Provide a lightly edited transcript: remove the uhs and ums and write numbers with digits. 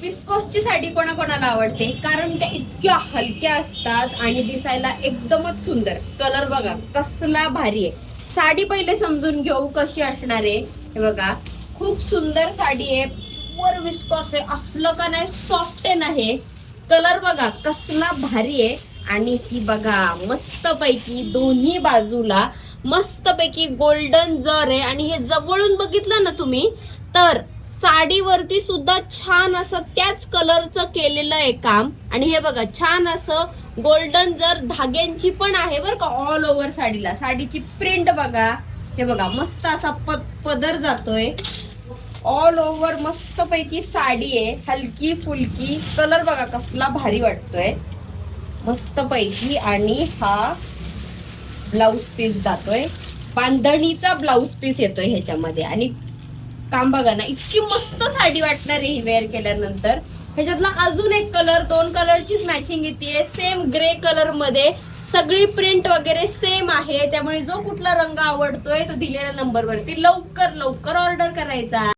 विस्कोसची साडी कोणाकोणाला आवडते, कारण त्या इतक्या हलक्या असतात आणि दिसायला एकदमच सुंदर. कलर बघा कसला भारी आहे. साडी पहिले समजून घेऊ कशी असणार आहे. हे बघा खूप सुंदर साडी आहे, वर विस्कोस आहे, असलं का नाही सॉफ्ट आहे. कलर बघा कसला भारी आहे आणि ती बघा मस्त पैकी दोन्ही बाजूला मस्त पैकी गोल्डन जर आहे आणि हे जवळून बघितलं ना तुम्ही तर साडीवरती सुद्धा छान असं त्याच कलरचं केलेलं आहे काम. आणि हे बघा छान असं गोल्डन जर धाग्यांची पण आहे बरं का ऑल ओव्हर साडीला. साडीची प्रिंट बघा, हे बघा मस्त असा पदर जातोय ऑल ओव्हर. मस्त पैकी साडी आहे, हलकी फुलकी. कलर बघा कसला भारी वाटतोय मस्त पैकी. आणि हा ब्लाउज पीस जातोय, बांधणीचा ब्लाउज पीस येतोय ह्याच्यामध्ये. आणि काम बघा ना इतकी मस्त साडी वाटणार आहे ही वेअर केल्यानंतर. ह्याच्यातला अजून एक कलर, दोन कलरचीच मॅचिंग येते सेम ग्रे कलर मध्ये. सगळी प्रिंट वगैरे सेम आहे, त्यामुळे जो कुठला रंग आवडतोय तो दिलेल्या नंबरवरती लवकर ऑर्डर करायचा.